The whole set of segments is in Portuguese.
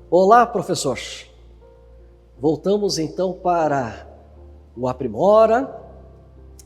Olá, professor. Voltamos então para o Aprimora,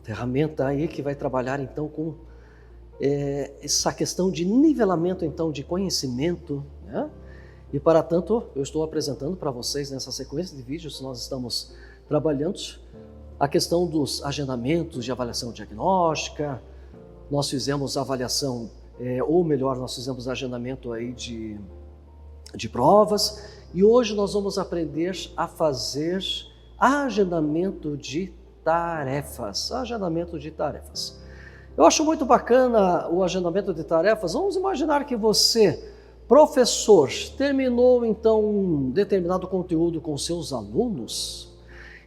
ferramenta aí que vai trabalhar então com essa questão de nivelamento então de conhecimento, né? E para tanto eu estou apresentando para vocês nessa sequência de vídeos nós estamos trabalhando a questão dos agendamentos de avaliação diagnóstica. Nós fizemos avaliação, ou melhor, nós fizemos agendamento aí de provas, e hoje nós vamos aprender a fazer agendamento de tarefas. Agendamento de tarefas. Eu acho muito bacana o agendamento de tarefas. Vamos imaginar que você, professor, terminou então um determinado conteúdo com seus alunos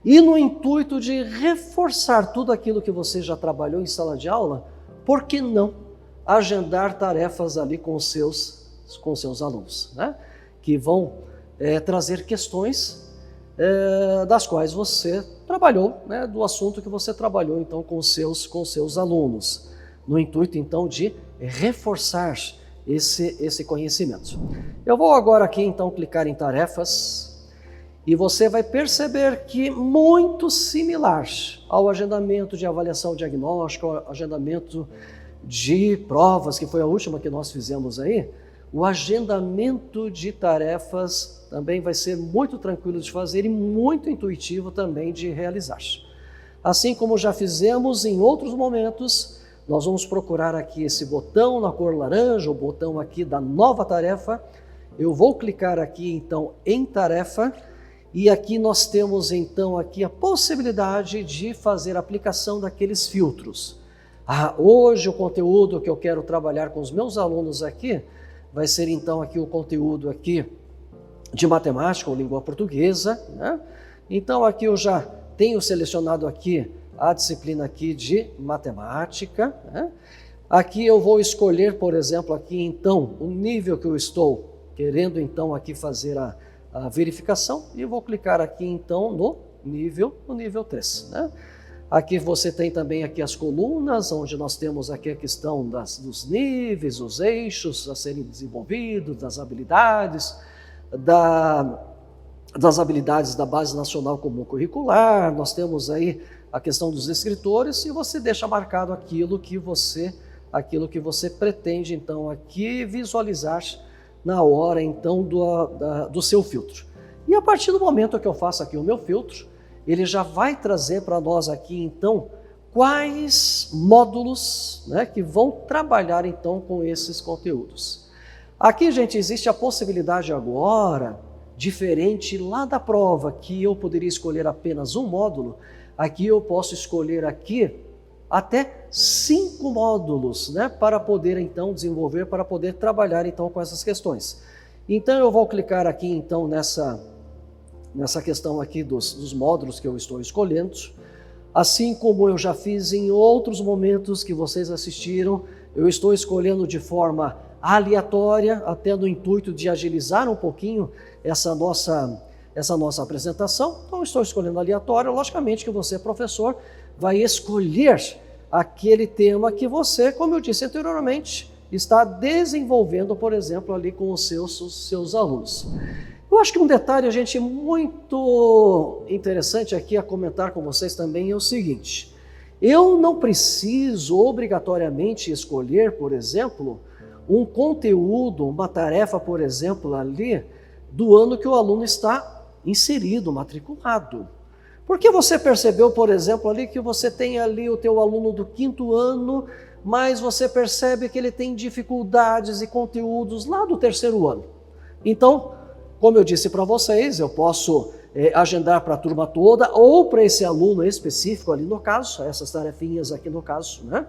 e no intuito de reforçar tudo aquilo que você já trabalhou em sala de aula, por que não agendar tarefas ali com seus alunos, né? Que vão trazer questões das quais você trabalhou, né? Do assunto que você trabalhou então com seus alunos, no intuito então de reforçar esse conhecimento. Eu vou agora aqui então clicar em tarefas e você vai perceber que muito similar ao agendamento de avaliação diagnóstica, ao agendamento de provas, que foi a última que nós fizemos aí, o agendamento de tarefas também vai ser muito tranquilo de fazer e muito intuitivo também de realizar. Assim como já fizemos em outros momentos, nós vamos procurar aqui esse botão na cor laranja, o botão aqui da nova tarefa. Eu vou clicar aqui então em tarefa e aqui nós temos então aqui a possibilidade de fazer a aplicação daqueles filtros. Hoje o conteúdo que eu quero trabalhar com os meus alunos aqui vai ser então aqui o conteúdo aqui de matemática ou língua portuguesa, né? Então aqui eu já tenho selecionado aqui a disciplina aqui de matemática, né? Aqui eu vou escolher, por exemplo, aqui então o nível que eu estou querendo então aqui fazer a verificação e eu vou clicar aqui então no nível 3, né? Aqui você tem também aqui as colunas, onde nós temos aqui a questão dos níveis, os eixos a serem desenvolvidos, das habilidades da Base Nacional Comum Curricular. Nós temos aí a questão dos escritores e você deixa marcado aquilo que você pretende então aqui visualizar na hora então do seu filtro. E a partir do momento que eu faço aqui o meu filtro, ele já vai trazer para nós aqui, então, quais módulos, né, que vão trabalhar, então, com esses conteúdos. Aqui, gente, existe a possibilidade agora, diferente lá da prova, que eu poderia escolher apenas um módulo, aqui eu posso escolher aqui até 5 módulos, né, para poder, então, desenvolver, para poder trabalhar, então, com essas questões. Então, eu vou clicar aqui, então, nessa questão aqui dos módulos que eu estou escolhendo, assim como eu já fiz em outros momentos que vocês assistiram, eu estou escolhendo de forma aleatória, até no intuito de agilizar um pouquinho essa nossa apresentação. Então eu estou escolhendo aleatório, logicamente que você, professor, vai escolher aquele tema que você, como eu disse anteriormente, está desenvolvendo, por exemplo, ali com os seus alunos. Eu acho que um detalhe, gente, muito interessante aqui a comentar com vocês também é o seguinte: eu não preciso obrigatoriamente escolher, por exemplo, um conteúdo, uma tarefa, por exemplo, ali do ano que o aluno está inserido, matriculado. Porque você percebeu, por exemplo, ali que você tem ali o teu aluno do 5º ano, mas você percebe que ele tem dificuldades e conteúdos lá do 3º ano. Então, como eu disse para vocês, eu posso agendar para a turma toda ou para esse aluno específico ali no caso, essas tarefinhas aqui no caso, né?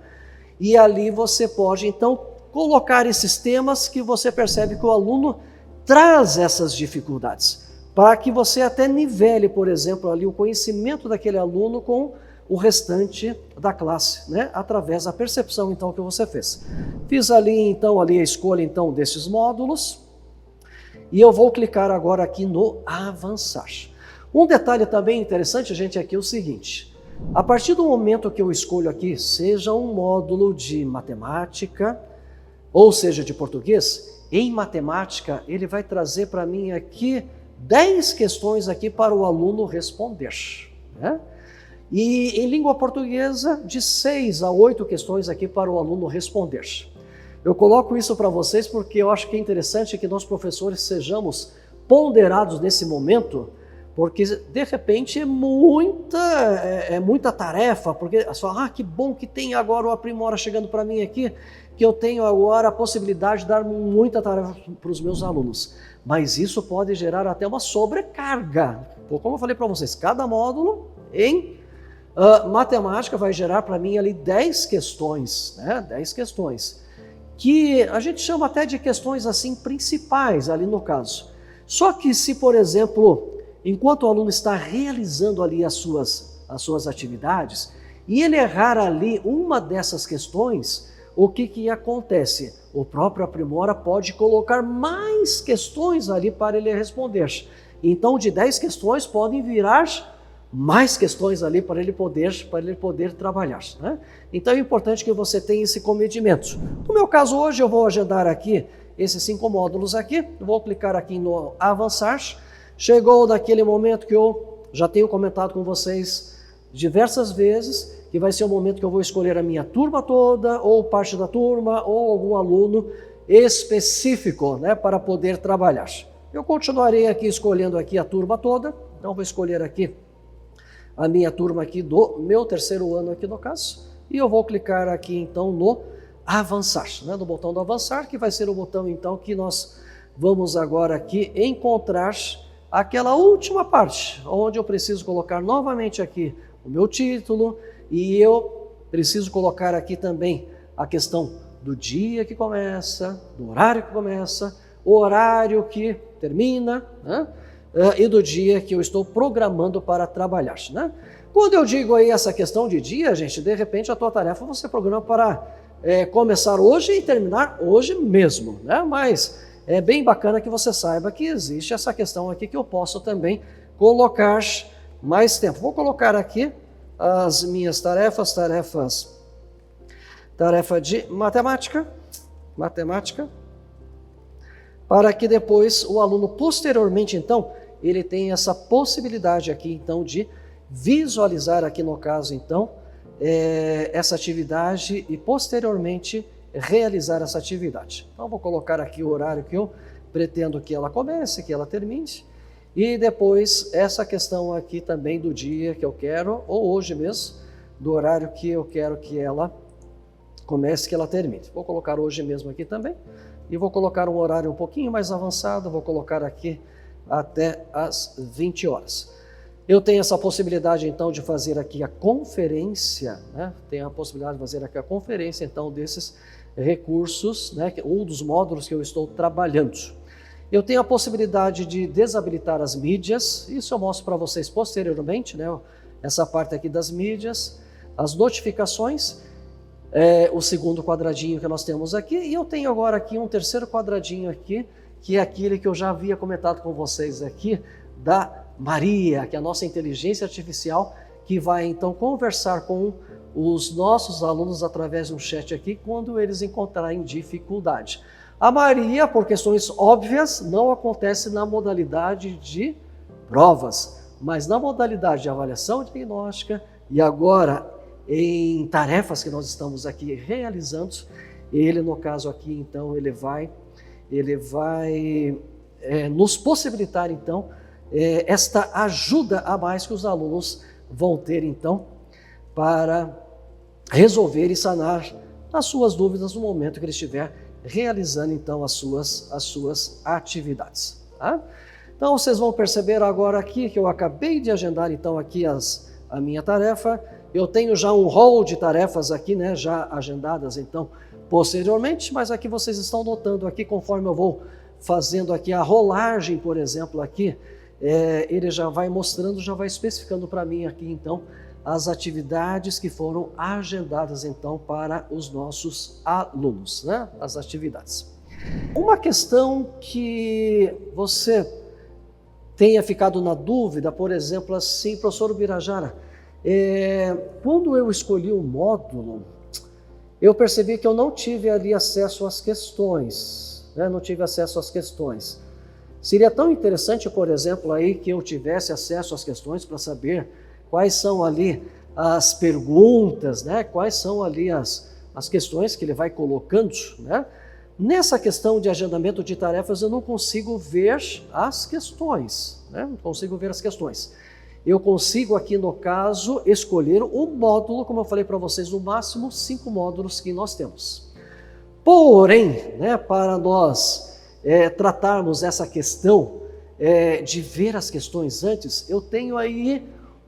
E ali você pode então colocar esses temas que você percebe que o aluno traz essas dificuldades, para que você até nivele, por exemplo, ali o conhecimento daquele aluno com o restante da classe, né? Através da percepção então que você fez. Fiz ali então a escolha então desses módulos. E eu vou clicar agora aqui no avançar. Um detalhe também interessante, gente, aqui é o seguinte: a partir do momento que eu escolho aqui, seja um módulo de matemática, ou seja, de português, em matemática, ele vai trazer para mim aqui 10 questões aqui para o aluno responder, né? E em língua portuguesa, de 6 a 8 questões aqui para o aluno responder. Eu coloco isso para vocês porque eu acho que é interessante que nós professores sejamos ponderados nesse momento, porque de repente é muita tarefa, porque você fala, que bom que tem agora o Aprimora chegando para mim aqui, que eu tenho agora a possibilidade de dar muita tarefa para os meus alunos. Mas isso pode gerar até uma sobrecarga. Como eu falei para vocês, cada módulo em matemática vai gerar para mim ali 10 questões, né? 10 questões, que a gente chama até de questões assim principais ali no caso. Só que se, por exemplo, enquanto o aluno está realizando ali as suas atividades, e ele errar ali uma dessas questões, o que acontece? O próprio Aprimora pode colocar mais questões ali para ele responder. Então, de 10 questões podem virar mais questões ali para ele poder trabalhar, né? Então é importante que você tenha esse comedimento. No meu caso hoje eu vou agendar aqui esses 5 módulos aqui, vou clicar aqui no avançar. Chegou daquele momento que eu já tenho comentado com vocês diversas vezes, que vai ser o momento que eu vou escolher a minha turma toda, ou parte da turma, ou algum aluno específico, né, para poder trabalhar. Eu continuarei aqui escolhendo aqui a turma toda, então vou escolher aqui a minha turma aqui do meu 3º ano aqui no caso, e eu vou clicar aqui então no avançar, né, no botão do avançar, que vai ser o botão então que nós vamos agora aqui encontrar aquela última parte, onde eu preciso colocar novamente aqui o meu título, e eu preciso colocar aqui também a questão do dia que começa, do horário que começa, o horário que termina, né? E do dia que eu estou programando para trabalhar, né? Quando eu digo aí essa questão de dia, gente, de repente a tua tarefa você programa para começar hoje e terminar hoje mesmo, né? Mas é bem bacana que você saiba que existe essa questão aqui que eu posso também colocar mais tempo. Vou colocar aqui as minhas tarefa de matemática, para que depois o aluno posteriormente então ele tenha essa possibilidade aqui então de visualizar aqui no caso então essa atividade e posteriormente realizar essa atividade. Então vou colocar aqui o horário que eu pretendo que ela comece, que ela termine, e depois essa questão aqui também do dia que eu quero, ou hoje mesmo, do horário que eu quero que ela comece, que ela termine. Vou colocar hoje mesmo aqui também, e vou colocar um horário um pouquinho mais avançado, vou colocar aqui até as 20 horas. Eu tenho essa possibilidade então de fazer aqui a conferência, né? Tenho a possibilidade de fazer aqui a conferência então desses recursos, né? Um dos módulos que eu estou trabalhando. Eu tenho a possibilidade de desabilitar as mídias, isso eu mostro para vocês posteriormente, né? Essa parte aqui das mídias, as notificações, o segundo quadradinho que nós temos aqui, e eu tenho agora aqui um terceiro quadradinho aqui, que é aquele que eu já havia comentado com vocês aqui, da Maria, que é a nossa inteligência artificial, que vai então conversar com os nossos alunos através de um chat aqui, quando eles encontrarem dificuldade. A Maria, por questões óbvias, não acontece na modalidade de provas, mas na modalidade de avaliação diagnóstica e agora em tarefas que nós estamos aqui realizando, ele no caso aqui então ele vai nos possibilitar então esta ajuda a mais que os alunos vão ter então para resolver e sanar as suas dúvidas no momento que ele estiver realizando então as suas atividades, tá? Então vocês vão perceber agora aqui que eu acabei de agendar então aqui a minha tarefa. Eu tenho já um rol de tarefas aqui, né, já agendadas então posteriormente, mas aqui vocês estão notando aqui, conforme eu vou fazendo aqui a rolagem, por exemplo, aqui, ele já vai mostrando, já vai especificando para mim aqui então as atividades que foram agendadas então para os nossos alunos, né? As atividades. Uma questão que você tenha ficado na dúvida, por exemplo, assim, professor Ubirajara, quando eu escolhi o módulo, eu percebi que eu não tive ali acesso às questões, né? Não tive acesso às questões. Seria tão interessante, por exemplo, aí que eu tivesse acesso às questões para saber quais são ali as perguntas, né? Quais são ali as questões que ele vai colocando, né? Nessa questão de agendamento de tarefas, eu não consigo ver as questões, né? Não consigo ver as questões. Eu consigo aqui, no caso, escolher o módulo, como eu falei para vocês, no máximo 5 módulos que nós temos. Porém, né, para nós tratarmos essa questão de ver as questões antes, eu tenho aí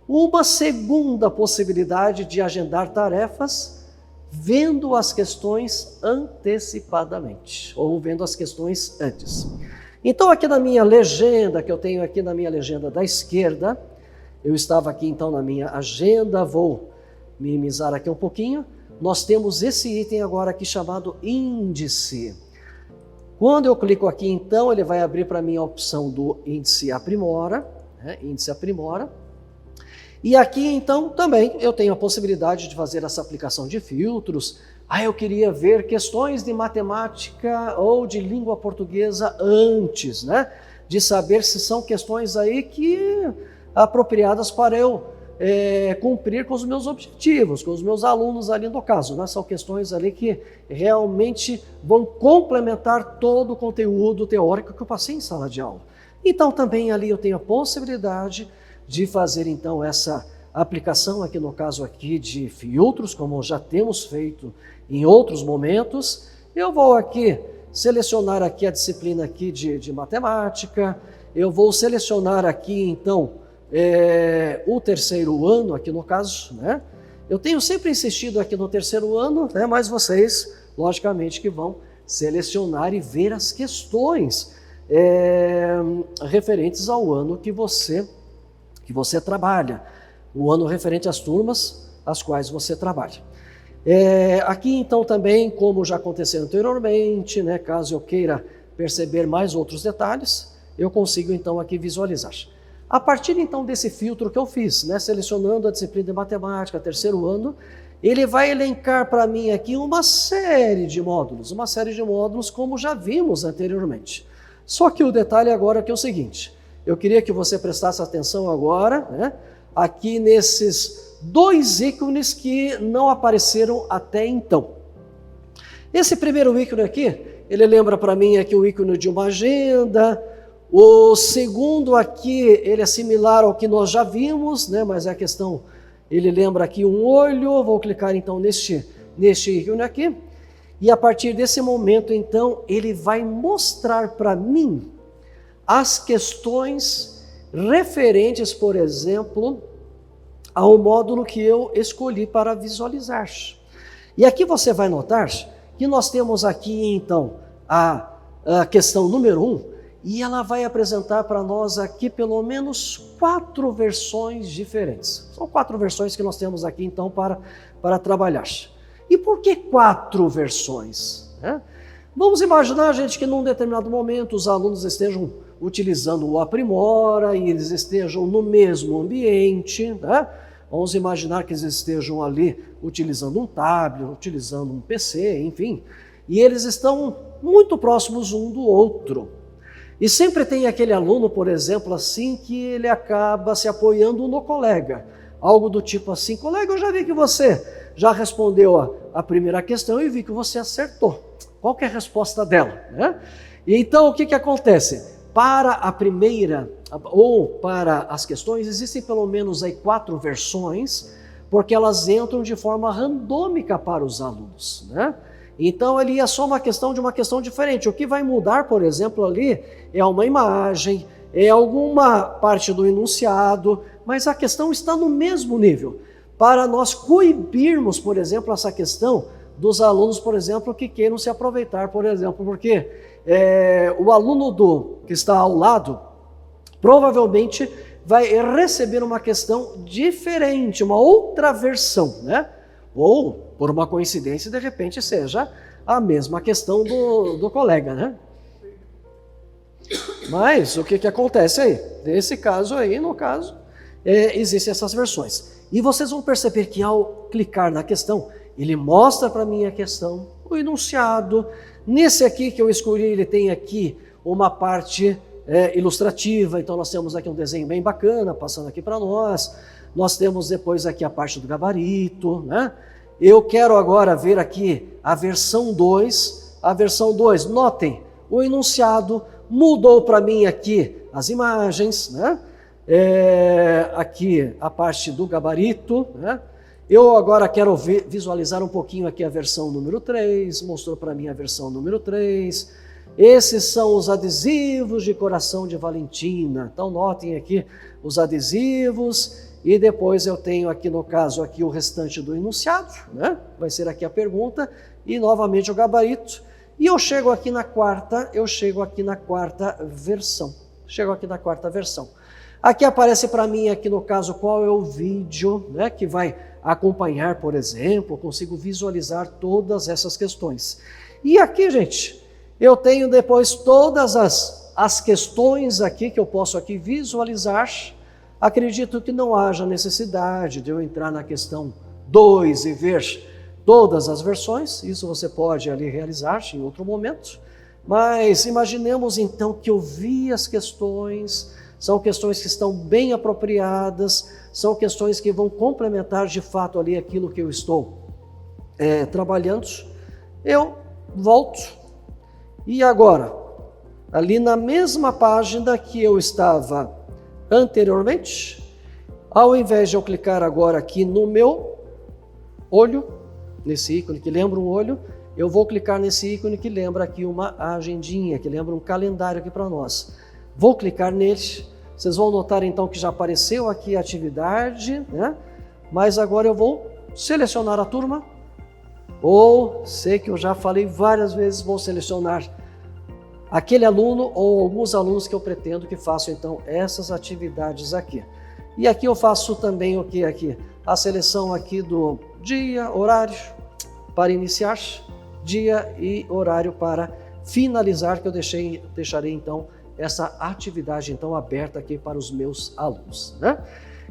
uma segunda possibilidade de agendar tarefas vendo as questões antecipadamente, ou vendo as questões antes. Então, aqui na minha legenda, que eu tenho aqui na minha legenda da esquerda, eu estava aqui então na minha agenda, vou minimizar aqui um pouquinho, nós temos esse item agora aqui chamado índice. Quando eu clico aqui então, ele vai abrir para mim a opção do índice aprimora, né? Índice aprimora. E aqui então também eu tenho a possibilidade de fazer essa aplicação de filtros. Eu queria ver questões de matemática ou de língua portuguesa antes, né? De saber se são questões aí que apropriadas para eu cumprir com os meus objetivos, com os meus alunos ali no caso, né? São questões ali que realmente vão complementar todo o conteúdo teórico que eu passei em sala de aula. Então também ali eu tenho a possibilidade de fazer então essa aplicação aqui no caso aqui de filtros, como já temos feito em outros momentos. Eu vou aqui selecionar aqui a disciplina aqui de matemática, eu vou selecionar aqui então o terceiro ano aqui no caso, né? Eu tenho sempre insistido aqui no terceiro ano, né? Mas vocês, logicamente, que vão selecionar e ver as questões referentes ao ano que você trabalha, o ano referente às turmas às quais você trabalha. Aqui então também, como já aconteceu anteriormente, né? Caso eu queira perceber mais outros detalhes, eu consigo então aqui visualizar. A partir então desse filtro que eu fiz, né, selecionando a disciplina de matemática, terceiro ano, ele vai elencar para mim aqui uma série de módulos como já vimos anteriormente. Só que o detalhe agora é o seguinte, eu queria que você prestasse atenção agora, né, aqui nesses 2 ícones que não apareceram até então. Esse primeiro ícone aqui, ele lembra para mim aqui o ícone de uma agenda. O segundo aqui, ele é similar ao que nós já vimos, né? Mas a questão, ele lembra aqui um olho. Vou clicar então neste ícone aqui. E a partir desse momento, então, ele vai mostrar para mim as questões referentes, por exemplo, ao módulo que eu escolhi para visualizar. E aqui você vai notar que nós temos aqui, então, a questão número 1, e ela vai apresentar para nós aqui pelo menos 4 versões diferentes. São 4 versões que nós temos aqui, então, para trabalhar. E por que 4 versões? Vamos imaginar, gente, que num determinado momento os alunos estejam utilizando o Aprimora e eles estejam no mesmo ambiente, né? Vamos imaginar que eles estejam ali utilizando um tablet, utilizando um PC, enfim, e eles estão muito próximos um do outro. E sempre tem aquele aluno, por exemplo, assim, que ele acaba se apoiando no colega. Algo do tipo assim, colega, eu já vi que você já respondeu a primeira questão e vi que você acertou. Qual que é a resposta dela, né? E então, o que acontece? Para a primeira, ou para as questões, existem pelo menos aí 4 versões, porque elas entram de forma randômica para os alunos, né? Então, ali é só uma questão diferente. O que vai mudar, por exemplo, ali é uma imagem, é alguma parte do enunciado, mas a questão está no mesmo nível. Para nós coibirmos, por exemplo, essa questão dos alunos, por exemplo, que queiram se aproveitar, por exemplo, porque o aluno que está ao lado provavelmente vai receber uma questão diferente, uma outra versão, né? Ou, por uma coincidência, de repente seja a mesma questão do colega, né? Mas o que acontece aí? Nesse caso aí, no caso, existem essas versões. E vocês vão perceber que ao clicar na questão, ele mostra para mim a questão, o enunciado. Nesse aqui que eu escolhi, ele tem aqui uma parte ilustrativa, então nós temos aqui um desenho bem bacana, passando aqui para nós. Nós temos depois aqui a parte do gabarito, né? Eu quero agora ver aqui a versão 2. A versão 2, notem, o enunciado mudou para mim aqui as imagens, né? Aqui a parte do gabarito, né? Eu agora quero visualizar um pouquinho aqui a versão número 3, mostrou para mim a versão número 3. Esses são os adesivos de coração de Valentina. Então notem aqui os adesivos e depois eu tenho aqui no caso aqui o restante do enunciado, né? Vai ser aqui a pergunta e novamente o gabarito. E eu chego aqui na quarta versão. Aqui aparece para mim aqui no caso qual é o vídeo, né, que vai acompanhar, por exemplo, eu consigo visualizar todas essas questões. E aqui, gente, eu tenho depois todas as questões aqui que eu posso aqui visualizar. Acredito que não haja necessidade de eu entrar na questão 2 e ver todas as versões, isso você pode ali realizar em outro momento, mas imaginemos então que eu vi as questões, são questões que estão bem apropriadas, são questões que vão complementar de fato ali aquilo que eu estou trabalhando. Eu volto e agora, ali na mesma página que eu estava anteriormente, ao invés de eu clicar agora aqui no meu olho, nesse ícone que lembra um olho, eu vou clicar nesse ícone que lembra aqui uma agendinha, que lembra um calendário aqui para nós. Vou clicar nele, vocês vão notar então que já apareceu aqui a atividade, né? Mas agora eu vou selecionar a turma, ou sei que eu já falei várias vezes, vou selecionar aquele aluno ou alguns alunos que eu pretendo que façam então essas atividades aqui. E aqui eu faço também o que aqui? A seleção aqui do dia, horário para iniciar, dia e horário para finalizar, que eu deixarei então essa atividade então aberta aqui para os meus alunos, né?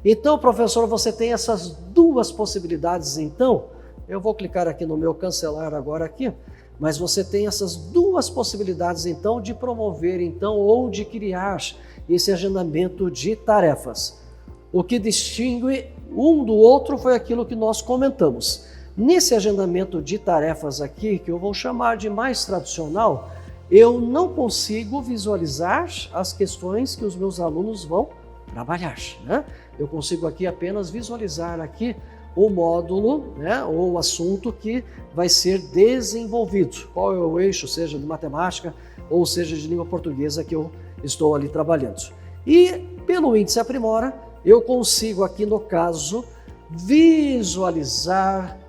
Então, professor, você tem essas duas possibilidades então, eu vou clicar aqui no meu cancelar agora aqui, mas você tem essas duas possibilidades então de promover então ou de criar esse agendamento de tarefas. O que distingue um do outro foi aquilo que nós comentamos. Nesse agendamento de tarefas aqui, que eu vou chamar de mais tradicional, eu não consigo visualizar as questões que os meus alunos vão trabalhar, né? Eu consigo aqui apenas visualizar aqui o módulo, né, ou o assunto que vai ser desenvolvido. Qual é o eixo, seja de matemática ou seja de língua portuguesa que eu estou ali trabalhando. E pelo índice Aprimora, eu consigo aqui no caso visualizar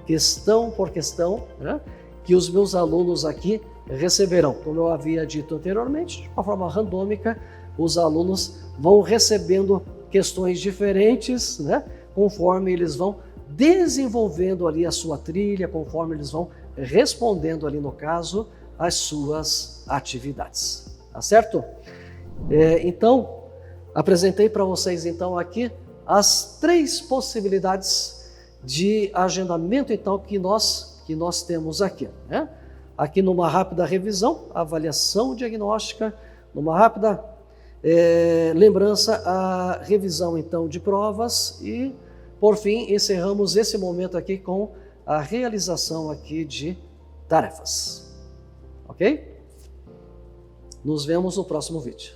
questão por questão, né, que os meus alunos aqui receberão. Como eu havia dito anteriormente, de uma forma randômica, os alunos vão recebendo questões diferentes, né, conforme eles vão desenvolvendo ali a sua trilha, conforme eles vão respondendo ali no caso as suas atividades, tá certo? Então, apresentei para vocês então aqui as 3 possibilidades de agendamento então que nós temos aqui, né? Aqui numa rápida revisão, avaliação diagnóstica, numa rápida lembrança, a revisão então de provas e, por fim, encerramos esse momento aqui com a realização aqui de tarefas. Ok? Nos vemos no próximo vídeo.